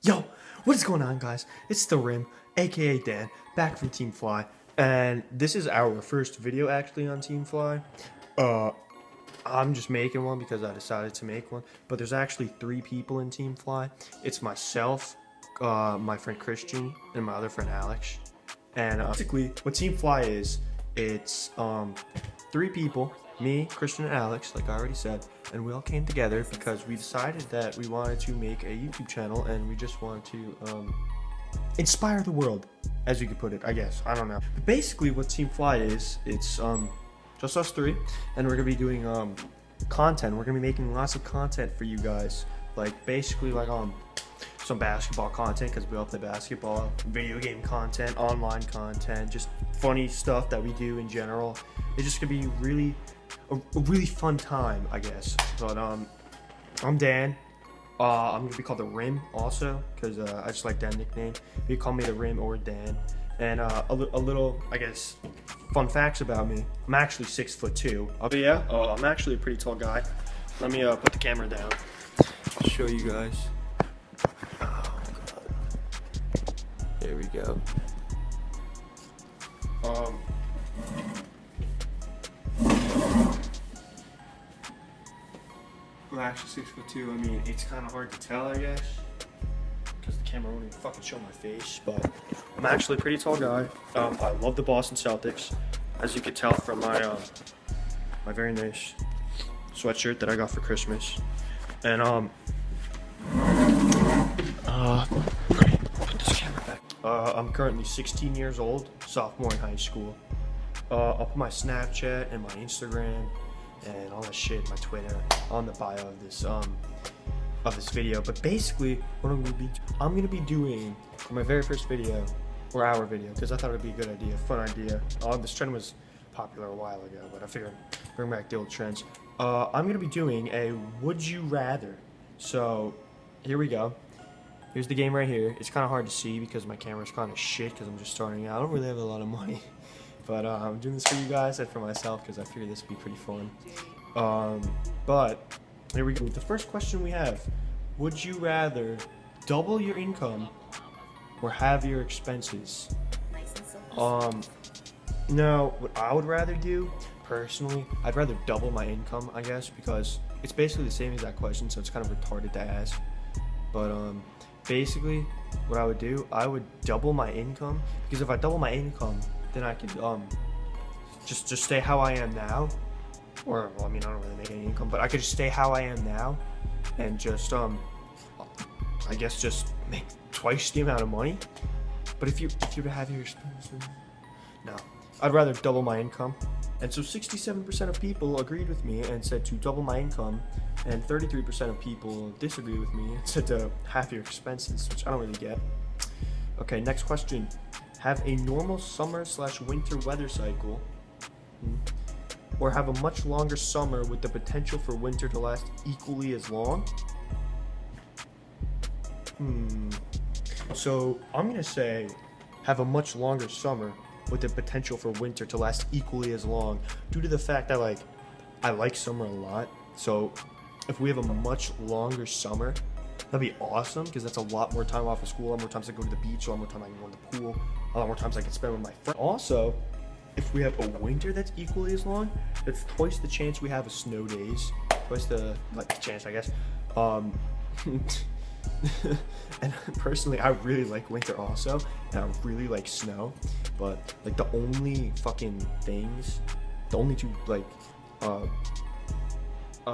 Yo, what is going on, guys? It's the Rim, aka Dan, back from Team Fly, and this is our first video actually on Team Fly. I'm just making one because I decided to make one, but there's actually 3 people in Team Fly. It's myself, my friend Christian, and my other friend Alex. And basically, what Team Fly is, it's 3 people, me, Christian, and Alex, like I already said, and we all came together because we decided that we wanted to make a YouTube channel and we just wanted to inspire the world, as you could put it, I guess. I don't know. But basically, what Team Fly is, it's just us 3, and we're gonna be doing content. We're gonna be making lots of content for you guys, like basically like some basketball content because we all play basketball, video game content, online content, just funny stuff that we do in general. It's just gonna be a really fun time, I guess. But I'm Dan. I'm gonna be called the Rim also because I just like that nickname. You call me the Rim or Dan. And a little, I guess, fun facts about me. I'm actually 6'2". But yeah, I'm actually a pretty tall guy. Let me put the camera down. I'll show you guys. Oh god. There we go. I'm actually 6'2". I mean, it's kind of hard to tell, I guess, because the camera won't even fucking show my face. But I'm actually a pretty tall guy. I love the Boston Celtics, as you can tell from my my very nice sweatshirt that I got for Christmas. And put this camera back. I'm currently 16 years old, sophomore in high school. I'll put my Snapchat and my Instagram and all that shit, my Twitter, on the bio of this video. But basically, what I'm gonna be doing for my very first video, or our video, because I thought it'd be a good idea, fun idea. This trend was popular a while ago, but I figured bring back the old trends. I'm gonna be doing a would you rather. So here we go. Here's the game right here. It's kind of hard to see because my camera's kind of shit because I'm just starting out. I don't really have a lot of money. But I'm doing this for you guys and for myself because I figured this would be pretty fun. But here we go. The first question we have: would you rather double your income or have your expenses? No, what I would rather do, personally, I'd rather double my income, I guess, because it's basically the same exact question, so it's kind of retarded to ask. But basically, what I would do, I would double my income, because if I double my income, then I could just stay how I am now, or well, I mean, I don't really make any income, but I could just stay how I am now, and just I guess just make twice the amount of money. But if you have your expenses, no, I'd rather double my income. And so 67% of people agreed with me and said to double my income, and 33% of people disagreed with me and said to half your expenses, which I don't really get. Okay, next question. Have a normal summer/winter weather cycle, or have a much longer summer with the potential for winter to last equally as long? So I'm gonna say have a much longer summer with the potential for winter to last equally as long, due to the fact that I like summer a lot. So if we have a much longer summer, that'd be awesome because that's a lot more time off of school, a lot more times I can go to the beach, a lot more time I can go to the pool, a lot more times I can spend with my friends. Also, if we have a winter that's equally as long, it's twice the chance we have of snow days, twice the chance, I guess. And personally, I really like winter also, and I really like snow, but like the only two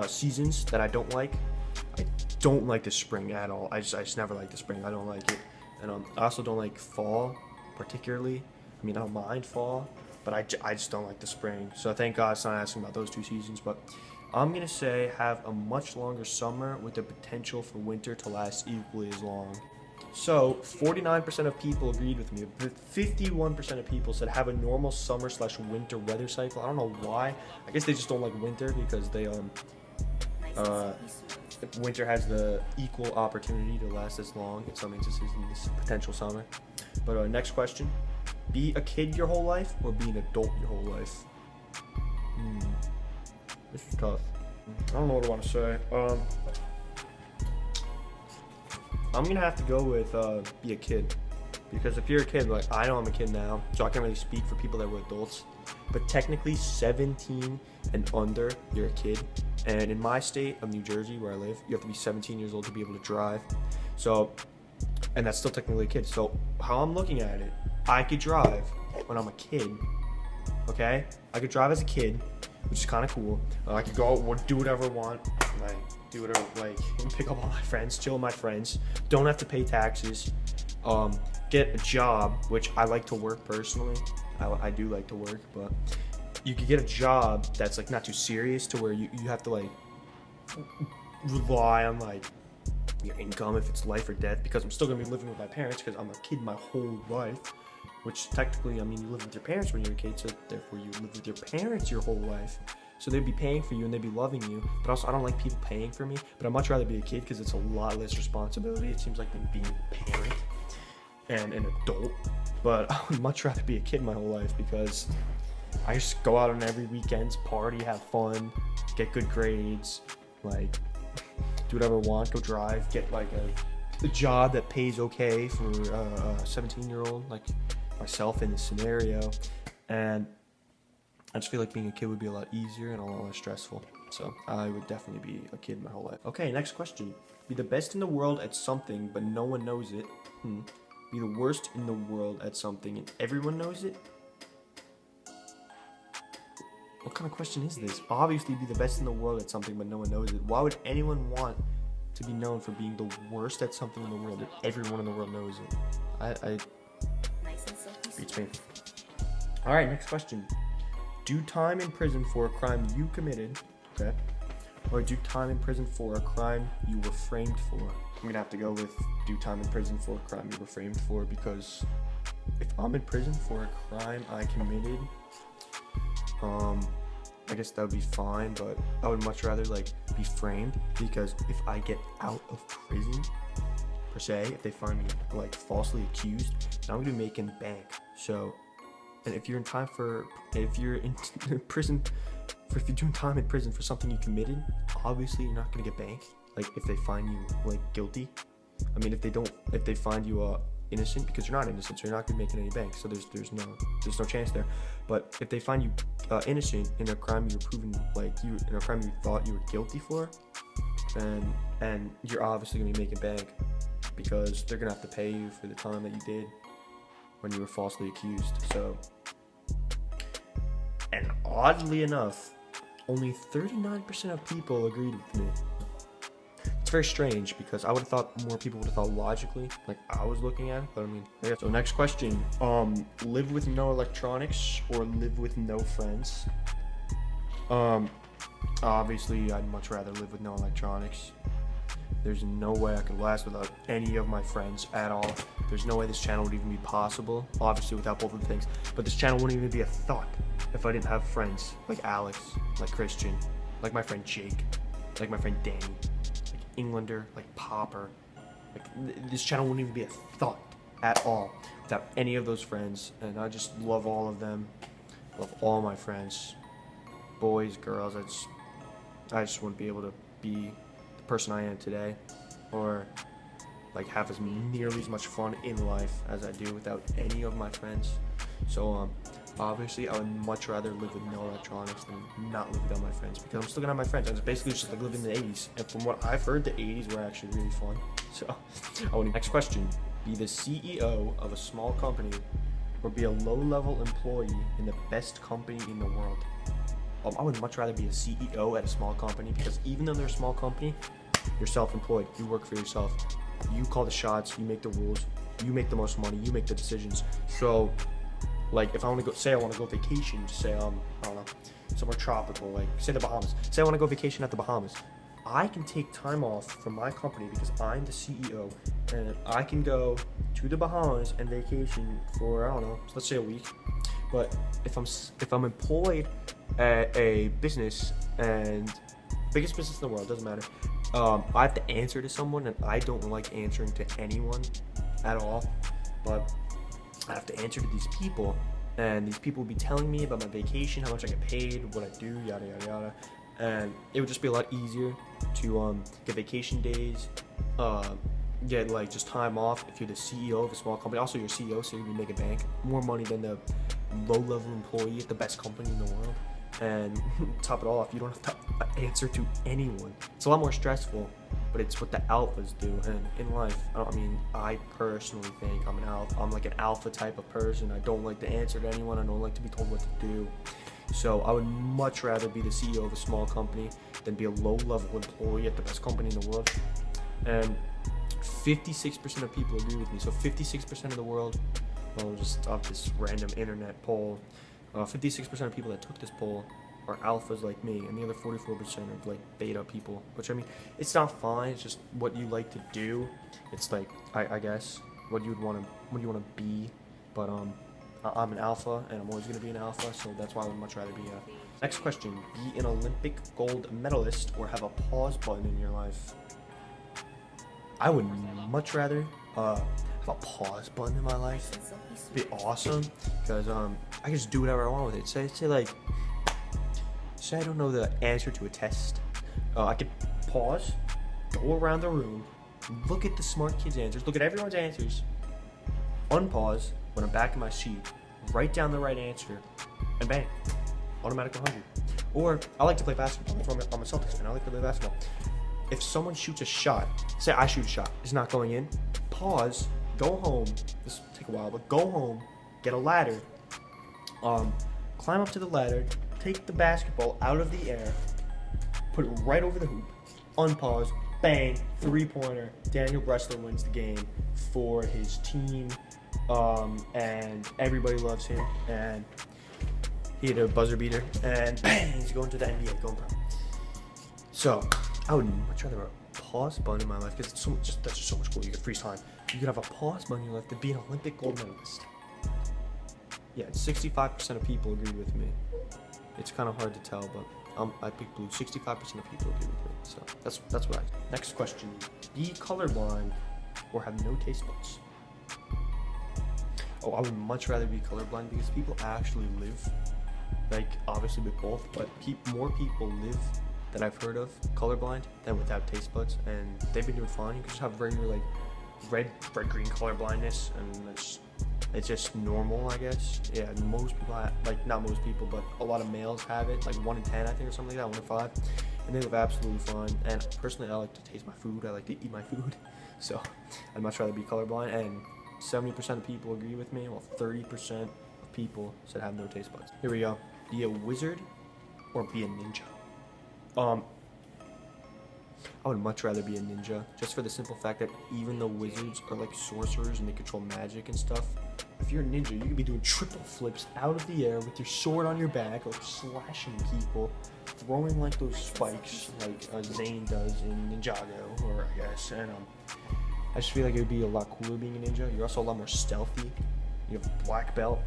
seasons that I don't like the spring at all. I just never like the spring. I don't like it. And I also don't like fall particularly. I mean, I don't mind fall, but I just don't like the spring. So thank God it's not asking about those 2 seasons. But I'm going to say have a much longer summer with the potential for winter to last equally as long. So 49% of people agreed with me, but 51% of people said have a normal summer/winter weather cycle. I don't know why. I guess they just don't like winter because they winter has the equal opportunity to last as long in some instances in this potential summer. But next question: be a kid your whole life or be an adult your whole life? This is tough. I don't know what I want to say. I'm gonna have to go with be a kid. Because if you're a kid, like I know I'm a kid now, so I can't really speak for people that were adults. But technically 17 and under, you're a kid. And in my state of New Jersey, where I live, you have to be 17 years old to be able to drive. So, and that's still technically a kid. So how I'm looking at it, I could drive when I'm a kid, okay? I could drive as a kid, which is kind of cool. I could go out, do whatever I want, like do whatever, like pick up all my friends, chill with my friends, don't have to pay taxes, get a job, which I like to work personally. I do like to work, but you could get a job that's like not too serious to where you have to like rely on like your income if it's life or death, because I'm still gonna be living with my parents because I'm a kid my whole life, which technically, I mean, you live with your parents when you're a kid, so therefore you live with your parents your whole life. So they'd be paying for you and they'd be loving you, but also I don't like people paying for me, but I'd much rather be a kid because it's a lot less responsibility, it seems like, than being a parent and an adult. But I would much rather be a kid my whole life because I just go out on every weekends, party, have fun, get good grades, like do whatever I want, go drive, get like a job that pays okay for a 17-year-old like myself in this scenario. And I just feel like being a kid would be a lot easier and a lot less stressful. So I would definitely be a kid my whole life. Okay, next question. Be the best in the world at something, but no one knows it. Be the worst in the world at something and everyone knows it? What kind of question is this? Obviously be the best in the world at something, but no one knows it. Why would anyone want to be known for being the worst at something in the world if everyone in the world knows it? Nice and silky. Beats me. Alright, next question. Do time in prison for a crime you committed, okay? Or do time in prison for a crime you were framed for? I'm gonna have to go with do time in prison for a crime you were framed for, because if I'm in prison for a crime I committed, I guess that would be fine, but I would much rather like be framed, because if I get out of prison, per se, if they find me like falsely accused, then I'm gonna be making bank. So, and if you're in time for, if you're in prison, if you're doing time in prison for something you committed, obviously you're not gonna get bank. Like if they find you like guilty, I mean if they find you innocent, because you're not innocent, so you're not gonna be making any bank. So there's no chance there. But if they find you innocent in a crime you were proven, like you in a crime you thought you were guilty for, and you're obviously gonna be making bank, because they're gonna have to pay you for the time that you did when you were falsely accused. So, and oddly enough, only 39% of people agreed with me. It's very strange, because I would have thought more people would have thought logically, like I was looking at it, but I mean, yeah. So next question, live with no electronics or live with no friends? Obviously I'd much rather live with no electronics. There's no way I could last without any of my friends at all. There's no way this channel would even be possible, obviously without both of the things, but this channel wouldn't even be a thought if I didn't have friends like Alex, like Christian, like my friend Jake, like my friend Danny, like Englander, like Popper. Like this channel wouldn't even be a thought at all without any of those friends. And I just love all of them, love all my friends, boys, girls. I just wouldn't be able to be the person I am today, or like have as nearly as much fun in life as I do without any of my friends. So obviously I would much rather live with no electronics than not live without my friends, because I'm still gonna have my friends. It's basically just like living in the 80s, and from what I've heard, the 80s were actually really fun. So next question, be the CEO of a small company or be a low-level employee in the best company in the world? I would much rather be a CEO at a small company, because even though they're a small company, you're self-employed, you work for yourself, you call the shots, you make the rules, you make the most money, you make the decisions. So like if I want to go, say I want to go vacation, just say I don't know, somewhere tropical, like say the Bahamas, say I want to go vacation at the Bahamas, I can take time off from my company because I'm the CEO, and I can go to the Bahamas and vacation for, I don't know, let's say a week. But if I'm employed at a business, and biggest business in the world, doesn't matter, I have to answer to someone, and I don't like answering to anyone at all, but I have to answer to these people, and these people will be telling me about my vacation, how much I get paid, what I do, yada yada yada, and it would just be a lot easier to get vacation days, get like just time off if you're the CEO of a small company. Also, you're CEO, so you're gonna be making bank more money than the low-level employee at the best company in the world. And top it all off, you don't have to answer to anyone. It's a lot more stressful, but it's what the alphas do. And in life, I personally think I'm an alpha. I'm like an alpha type of person. I don't like to answer to anyone. I don't like to be told what to do. So I would much rather be the CEO of a small company than be a low-level employee at the best company in the world. And 56% of people agree with me. So 56% of the world, well, just off this random internet poll, 56% of people that took this poll are alphas like me, and the other 44% are like beta people. Which, I mean, it's not fine. It's just what you like to do. It's like I guess what you want to be. But I'm an alpha, and I'm always going to be an alpha. So that's why I would much rather be a. Next question: be an Olympic gold medalist or have a pause button in your life? I would much rather have a pause button in my life. It'd be awesome because I can just do whatever I want with it. Say I don't know the answer to a test. I could pause, go around the room, look at the smart kids' answers, look at everyone's answers, unpause when I'm back in my seat, write down the right answer, and bang, automatic 100. Or I like to play basketball. That's why I'm a Celtics fan. I like to play basketball. If someone shoots a shot, say I shoot a shot, it's not going in, pause, go home, this will take a while, but go home, get a ladder, climb up to the ladder, take the basketball out of the air, put it right over the hoop, unpause, bang, 3-pointer, Daniel Bressler wins the game for his team, and everybody loves him, and he had a buzzer beater, and bang, he's going to the NBA, going pro. So, I would much rather have a pause button in my life because that's just so much cool. You could freeze time. You could have a pause button in your life to be an Olympic gold medalist. Yeah, 65% of people agree with me. It's kind of hard to tell, but I picked blue. 65% of people agree with me. So that's what I. Next question: be colorblind or have no taste buds? Oh, I would much rather be colorblind because people actually live, like obviously with both, but more people live that I've heard of colorblind than without taste buds, and they've been doing fine. You can just have regular like red-green color blindness, and it's just normal, I guess. Yeah, most people have, like not most people, but a lot of males have it, like 1 in 10, I think, or something like that, 1 in 5, and they live absolutely fine. And personally, I like to taste my food. I like to eat my food, so I'd much rather be colorblind. And 70% of people agree with me, while 30% of people said have no taste buds. Here we go. Be a wizard or be a ninja? I would much rather be a ninja, just for the simple fact that even though wizards are like sorcerers and they control magic and stuff, if you're a ninja, you could be doing triple flips out of the air with your sword on your back, or slashing people, throwing like those spikes like Zane does in Ninjago, or I guess, and I just feel like it would be a lot cooler being a ninja. You're also a lot more stealthy. You have a black belt.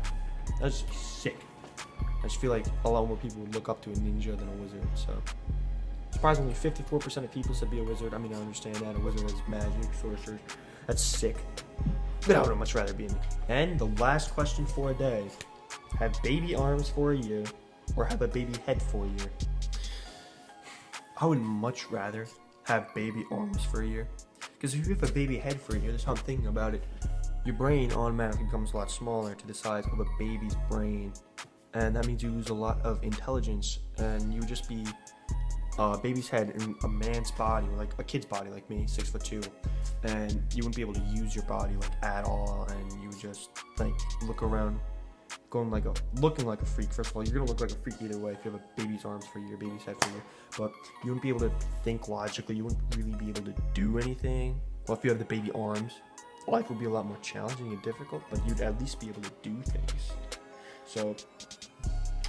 That's sick. I just feel like a lot more people would look up to a ninja than a wizard, so. Surprisingly, 54% of people said be a wizard. I mean, I understand that. A wizard has magic, sorcerers. That's sick. But I would much rather be in. And the last question for a day. Have baby arms for a year or have a baby head for a year? I would much rather have baby arms for a year. Because if you have a baby head for a year, that's how I'm thinking about it. Your brain automatically becomes a lot smaller to the size of a baby's brain. And that means you lose a lot of intelligence, and you would just be a baby's head in a man's body, or like a kid's body like me, 6'2", and you wouldn't be able to use your body like at all, and you would just like look around looking like a freak. First of all, you're gonna look like a freak either way if you have a baby's arms for a year, baby's head for a year, but you wouldn't be able to think logically. You wouldn't really be able to do anything. Well, if you have the baby arms, life would be a lot more challenging and difficult, but you'd at least be able to do things. So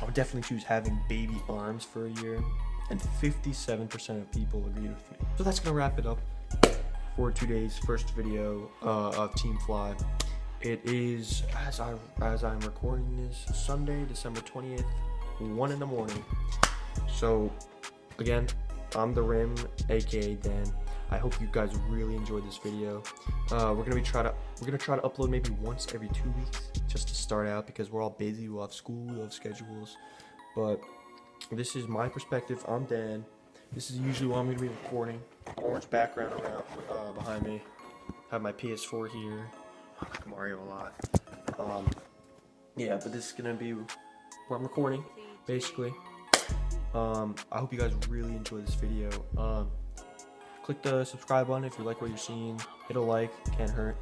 I would definitely choose having baby arms for a year, and 57% of people agreed with me. So that's gonna wrap it up for today's first video of Team Fly. It is, as I'm recording this, Sunday, December 20th, 1 in the morning. So again, I'm the Rim, aka Dan. I hope you guys really enjoyed this video. We're gonna try to upload maybe once every 2 weeks, just to start out, because we're all busy. We'll have school, we'll have schedules, but this is my perspective. I'm Dan. This is usually what I'm gonna be recording. Orange background around behind me. have my PS4 here. I like Mario a lot. Yeah, but this is gonna be what I'm recording, basically. I hope you guys really enjoy this video. Click the subscribe button if you like what you're seeing. Hit a like, can't hurt.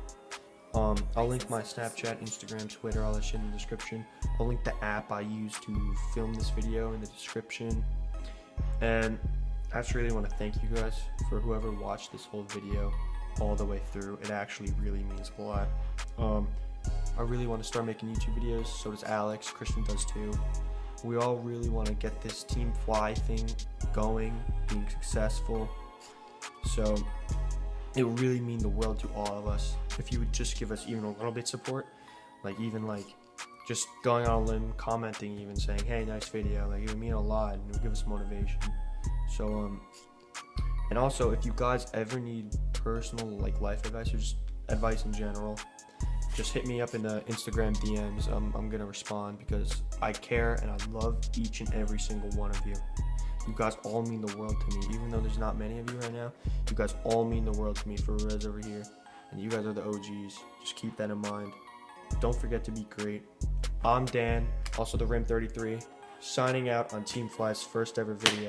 I'll link my Snapchat, Instagram, Twitter, all that shit in the description. I'll link the app I use to film this video in the description. And I just really want to thank you guys for whoever watched this whole video all the way through. It actually really means a lot. I really want to start making YouTube videos. So does Alex. Christian does too. We all really want to get this Team Fly thing going, being successful. So it would really mean the world to all of us if you would just give us even a little bit support, like even like just going on a limb, commenting, even saying, hey, nice video. Like, it would mean a lot and it would give us motivation. So and also, if you guys ever need personal like life advice or just advice in general, just hit me up in the Instagram DMs. I'm gonna respond because I care and I love each and every single one of you. You guys all mean the world to me. Even though there's not many of you right now, you guys all mean the world to me for Rez over here. And you guys are the OGs. Just keep that in mind. Don't forget to be great. I'm Dan, also the Rim33, signing out on Team Fly's first ever video.